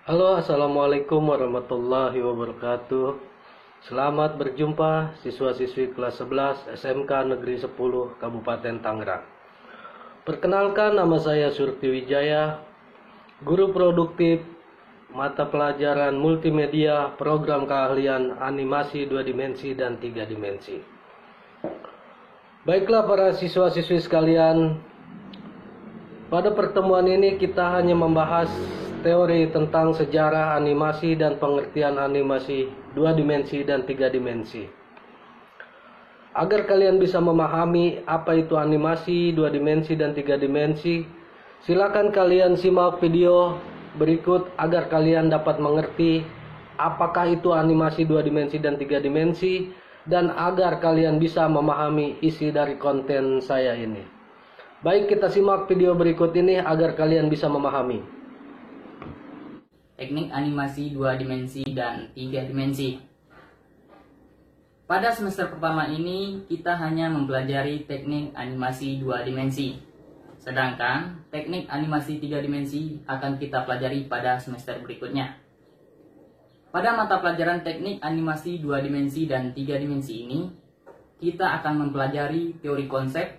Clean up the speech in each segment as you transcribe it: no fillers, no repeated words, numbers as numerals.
Halo, assalamualaikum warahmatullahi wabarakatuh. Selamat berjumpa siswa-siswi kelas 11 SMK Negeri 10 Kabupaten Tangerang. Perkenalkan, nama saya Surti Wijaya, guru produktif mata pelajaran multimedia program keahlian animasi 2 dimensi dan 3 dimensi. Baiklah para siswa-siswi sekalian, pada pertemuan ini kita hanya membahas teori tentang sejarah animasi dan pengertian animasi 2 dimensi dan 3 dimensi. Agar kalian bisa memahami apa itu animasi 2 dimensi dan 3 dimensi, silakan kalian simak video berikut agar kalian dapat mengerti apakah itu animasi 2 dimensi dan 3 dimensi, dan agar kalian bisa memahami isi dari konten saya ini. Baik, kita simak video berikut ini agar kalian bisa memahami. Teknik animasi 2 dimensi dan 3 dimensi. Pada semester pertama ini kita hanya mempelajari teknik animasi 2 dimensi. Sedangkan teknik animasi 3 dimensi akan kita pelajari pada semester berikutnya. Pada mata pelajaran teknik animasi 2 dimensi dan 3 dimensi ini, kita akan mempelajari teori konsep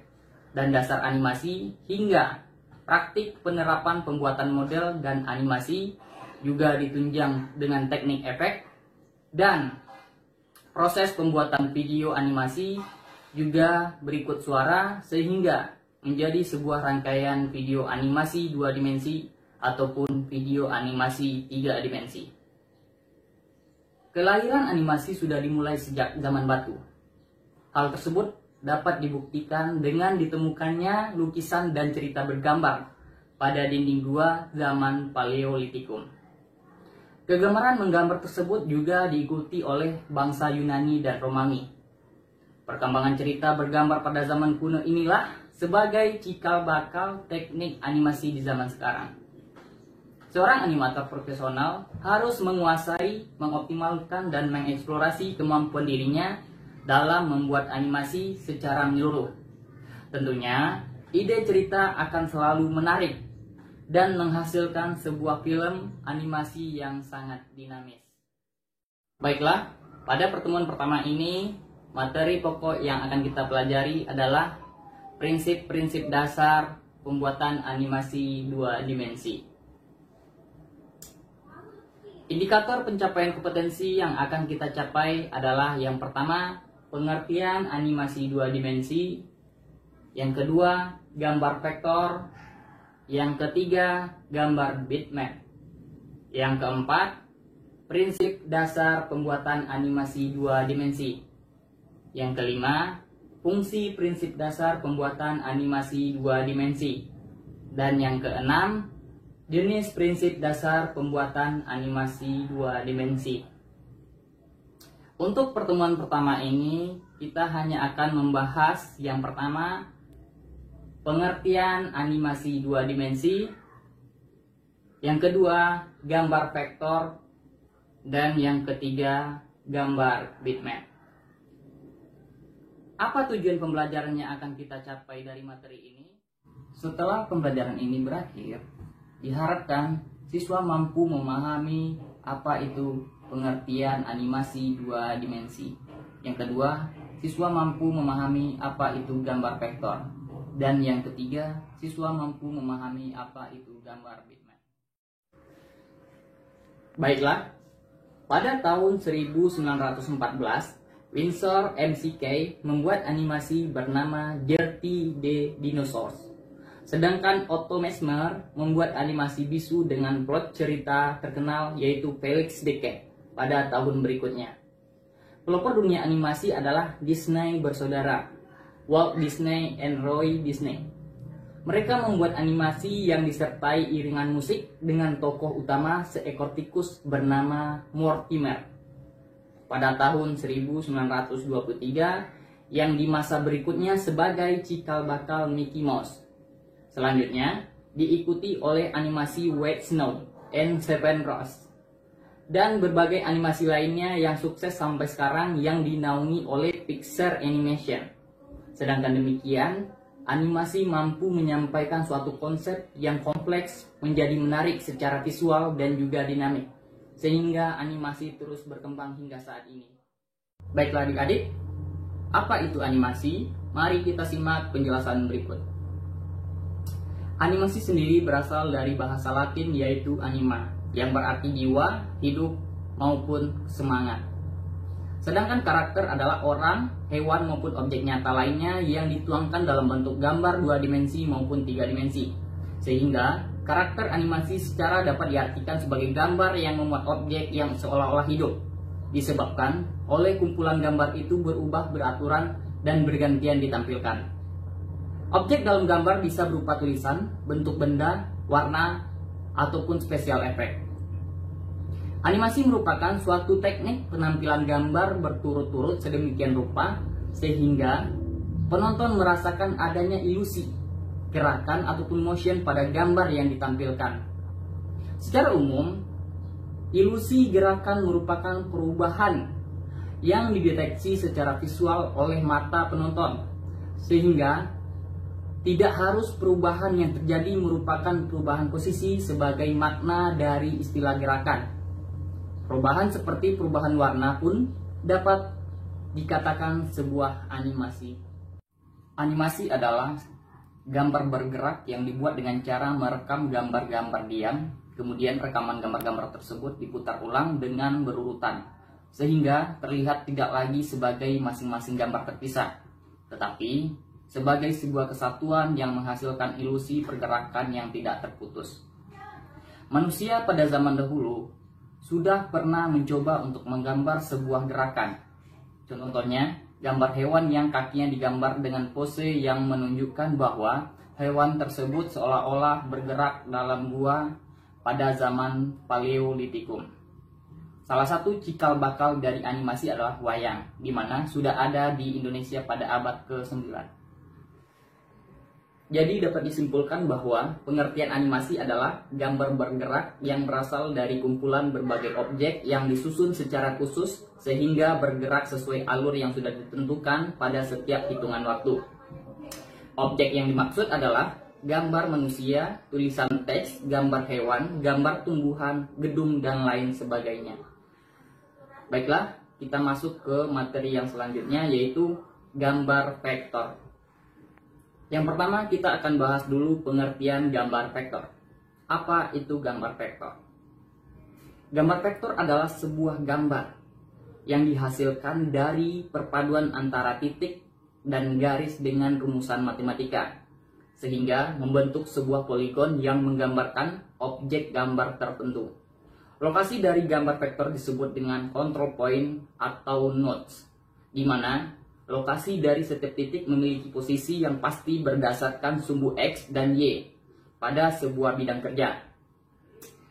dan dasar animasi hingga praktik penerapan pembuatan model dan animasi, juga ditunjang dengan teknik efek, dan proses pembuatan video animasi juga berikut suara sehingga menjadi sebuah rangkaian video animasi 2 dimensi ataupun video animasi 3 dimensi. Kelahiran animasi sudah dimulai sejak zaman batu. Hal tersebut dapat dibuktikan dengan ditemukannya lukisan dan cerita bergambar pada dinding gua zaman Paleolitikum. Kegemaran menggambar tersebut juga diikuti oleh bangsa Yunani dan Romawi. Perkembangan cerita bergambar pada zaman kuno inilah sebagai cikal bakal teknik animasi di zaman sekarang. Seorang animator profesional harus menguasai, mengoptimalkan, dan mengeksplorasi kemampuan dirinya dalam membuat animasi secara menyeluruh. Tentunya, ide cerita akan selalu menarik dan menghasilkan sebuah film animasi yang sangat dinamis. Baiklah, pada pertemuan pertama ini, materi pokok yang akan kita pelajari adalah prinsip-prinsip dasar pembuatan animasi 2 dimensi. Indikator pencapaian kompetensi yang akan kita capai adalah yang pertama, pengertian animasi 2 dimensi, yang kedua, gambar vektor, yang ketiga, gambar bitmap. Yang keempat, prinsip dasar pembuatan animasi 2 dimensi. Yang kelima, fungsi prinsip dasar pembuatan animasi 2 dimensi. Dan yang keenam, jenis prinsip dasar pembuatan animasi 2 dimensi. Untuk pertemuan pertama ini, kita hanya akan membahas yang pertama, pengertian animasi 2 dimensi, yang kedua gambar vektor, dan yang ketiga gambar bitmap. Apa tujuan pembelajaran yang akan kita capai dari materi ini? Setelah pembelajaran ini berakhir, diharapkan siswa mampu memahami apa itu pengertian animasi 2 dimensi. Yang kedua, siswa mampu memahami apa itu gambar vektor. Dan yang ketiga, siswa mampu memahami apa itu gambar bitmap. Baiklah, pada tahun 1914, Winsor McCay membuat animasi bernama Dirty the Dinosaurs. Sedangkan Otto Mesmer membuat animasi bisu dengan plot cerita terkenal yaitu Felix the Cat pada tahun berikutnya. Pelopor dunia animasi adalah Disney bersaudara, Walt Disney and Roy Disney. Mereka membuat animasi yang disertai iringan musik dengan tokoh utama seekor tikus bernama Mortimer pada tahun 1923, yang di masa berikutnya sebagai cikal bakal Mickey Mouse. Selanjutnya diikuti oleh animasi White Snow and Seven Roses dan berbagai animasi lainnya yang sukses sampai sekarang yang dinaungi oleh Pixar Animation. Sedangkan demikian, animasi mampu menyampaikan suatu konsep yang kompleks menjadi menarik secara visual dan juga dinamik, sehingga animasi terus berkembang hingga saat ini. Baiklah adik-adik, apa itu animasi? Mari kita simak penjelasan berikut. Animasi sendiri berasal dari bahasa Latin yaitu anima, yang berarti jiwa, hidup, maupun semangat. Sedangkan karakter adalah orang, hewan maupun objek nyata lainnya yang dituangkan dalam bentuk gambar 2 dimensi maupun 3 dimensi. Sehingga karakter animasi secara dapat diartikan sebagai gambar yang memuat objek yang seolah-olah hidup, disebabkan oleh kumpulan gambar itu berubah beraturan dan bergantian ditampilkan. Objek dalam gambar bisa berupa tulisan, bentuk benda, warna, ataupun special effect. Animasi merupakan suatu teknik penampilan gambar berturut-turut sedemikian rupa sehingga penonton merasakan adanya ilusi, gerakan ataupun motion pada gambar yang ditampilkan. Secara umum, ilusi gerakan merupakan perubahan yang dideteksi secara visual oleh mata penonton, sehingga tidak harus perubahan yang terjadi merupakan perubahan posisi sebagai makna dari istilah gerakan. Perubahan seperti perubahan warna pun dapat dikatakan sebuah animasi. Animasi adalah gambar bergerak yang dibuat dengan cara merekam gambar-gambar diam, kemudian rekaman gambar-gambar tersebut diputar ulang dengan berurutan, sehingga terlihat tidak lagi sebagai masing-masing gambar terpisah, tetapi sebagai sebuah kesatuan yang menghasilkan ilusi pergerakan yang tidak terputus. Manusia pada zaman dahulu sudah pernah mencoba untuk menggambar sebuah gerakan. Contohnya, gambar hewan yang kakinya digambar dengan pose yang menunjukkan bahwa hewan tersebut seolah-olah bergerak dalam gua pada zaman Paleolitikum. Salah satu cikal bakal dari animasi adalah wayang, di mana sudah ada di Indonesia pada abad ke-9. Jadi dapat disimpulkan bahwa pengertian animasi adalah gambar bergerak yang berasal dari kumpulan berbagai objek yang disusun secara khusus sehingga bergerak sesuai alur yang sudah ditentukan pada setiap hitungan waktu. Objek yang dimaksud adalah gambar manusia, tulisan teks, gambar hewan, gambar tumbuhan, gedung, dan lain sebagainya. Baiklah, kita masuk ke materi yang selanjutnya yaitu gambar vektor. Yang pertama kita akan bahas dulu pengertian gambar vektor. Apa itu gambar vektor? Gambar vektor adalah sebuah gambar yang dihasilkan dari perpaduan antara titik dan garis dengan rumusan matematika, sehingga membentuk sebuah poligon yang menggambarkan objek gambar tertentu. Lokasi dari gambar vektor disebut dengan control point atau nodes, di mana lokasi dari setiap titik memiliki posisi yang pasti berdasarkan sumbu X dan Y pada sebuah bidang kerja.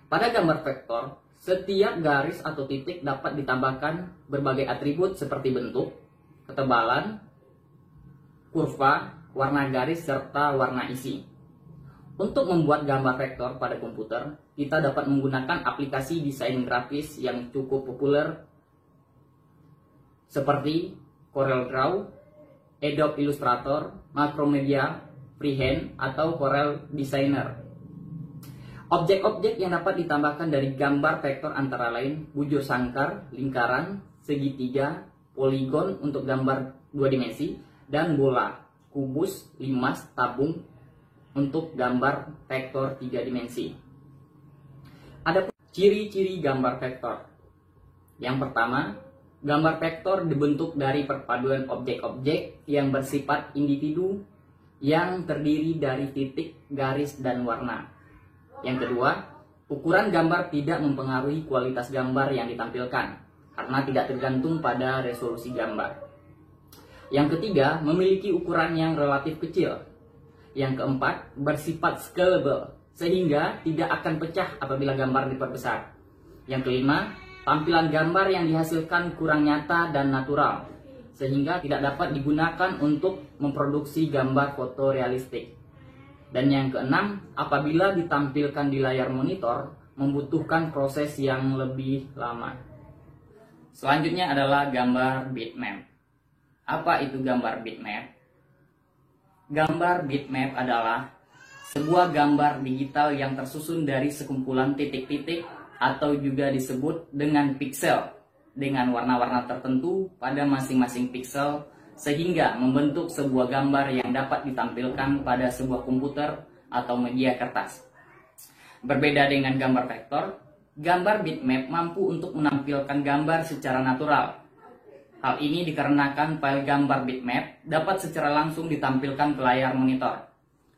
Pada gambar vektor, setiap garis atau titik dapat ditambahkan berbagai atribut seperti bentuk, ketebalan, kurva, warna garis, serta warna isi. Untuk membuat gambar vektor pada komputer, kita dapat menggunakan aplikasi desain grafis yang cukup populer seperti CorelDRAW, Adobe Illustrator, Macromedia, Freehand, atau Corel Designer. Objek-objek yang dapat ditambahkan dari gambar vektor antara lain bujur sangkar, lingkaran, segitiga, poligon untuk gambar 2 dimensi, dan bola, kubus, limas, tabung untuk gambar vektor 3 dimensi. Ada ciri-ciri gambar vektor. Yang pertama, gambar vektor dibentuk dari perpaduan objek-objek yang bersifat individu yang terdiri dari titik, garis, dan warna. Yang kedua, ukuran gambar tidak mempengaruhi kualitas gambar yang ditampilkan karena tidak tergantung pada resolusi gambar. Yang ketiga, memiliki ukuran yang relatif kecil. Yang keempat, bersifat scalable sehingga tidak akan pecah apabila gambar diperbesar. Yang kelima, tampilan gambar yang dihasilkan kurang nyata dan natural, sehingga tidak dapat digunakan untuk memproduksi gambar foto realistik. Dan yang keenam, apabila ditampilkan di layar monitor, membutuhkan proses yang lebih lama. Selanjutnya adalah gambar bitmap. Apa itu gambar bitmap? Gambar bitmap adalah sebuah gambar digital yang tersusun dari sekumpulan titik-titik atau juga disebut dengan piksel dengan warna-warna tertentu pada masing-masing piksel sehingga membentuk sebuah gambar yang dapat ditampilkan pada sebuah komputer atau media kertas. Berbeda dengan gambar vektor, gambar bitmap mampu untuk menampilkan gambar secara natural. Hal ini dikarenakan file gambar bitmap dapat secara langsung ditampilkan ke layar monitor.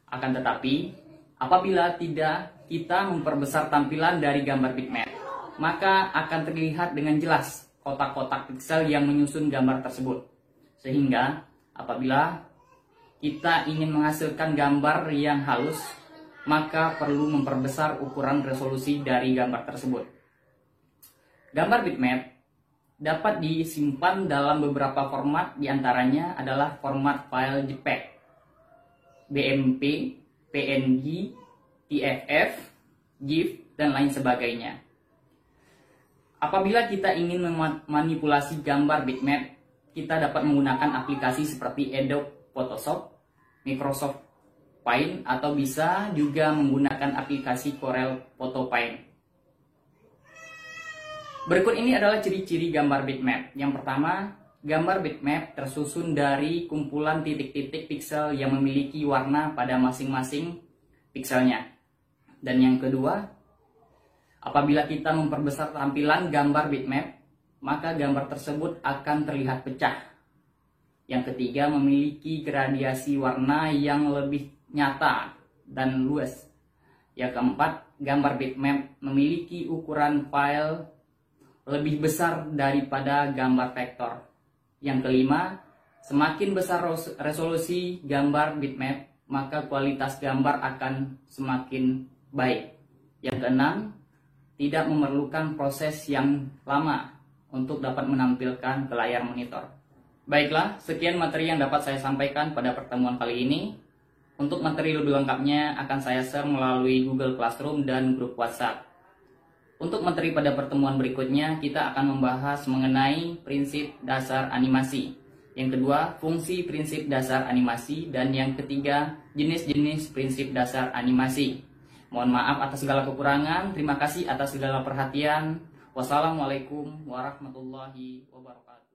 Akan tetapi, apabila tidak kita memperbesar tampilan dari gambar bitmap, maka akan terlihat dengan jelas kotak-kotak piksel yang menyusun gambar tersebut. Sehingga apabila kita ingin menghasilkan gambar yang halus, maka perlu memperbesar ukuran resolusi dari gambar tersebut. Gambar bitmap dapat disimpan dalam beberapa format, diantaranya adalah format file JPEG, BMP, PNG, TFF, GIF, dan lain sebagainya. Apabila kita ingin memanipulasi gambar bitmap, kita dapat menggunakan aplikasi seperti Adobe Photoshop, Microsoft Paint, atau bisa juga menggunakan aplikasi Corel Photo Paint. Berikut ini adalah ciri-ciri gambar bitmap. Yang pertama, gambar bitmap tersusun dari kumpulan titik-titik piksel yang memiliki warna pada masing-masing pikselnya. Dan yang kedua, apabila kita memperbesar tampilan gambar bitmap, maka gambar tersebut akan terlihat pecah. Yang ketiga, memiliki gradiasi warna yang lebih nyata dan luas. Yang keempat, gambar bitmap memiliki ukuran file lebih besar daripada gambar vektor. Yang kelima, semakin besar resolusi gambar bitmap, maka kualitas gambar akan semakin baik. Yang keenam, tidak memerlukan proses yang lama untuk dapat menampilkan ke layar monitor. Baiklah, sekian materi yang dapat saya sampaikan pada pertemuan kali ini. Untuk materi lebih lengkapnya akan saya share melalui Google Classroom dan grup WhatsApp. Untuk materi pada pertemuan berikutnya, kita akan membahas mengenai prinsip dasar animasi. Yang kedua, fungsi prinsip dasar animasi. Dan yang ketiga, jenis-jenis prinsip dasar animasi. Mohon maaf atas segala kekurangan. Terima kasih atas segala perhatian. Wassalamualaikum warahmatullahi wabarakatuh.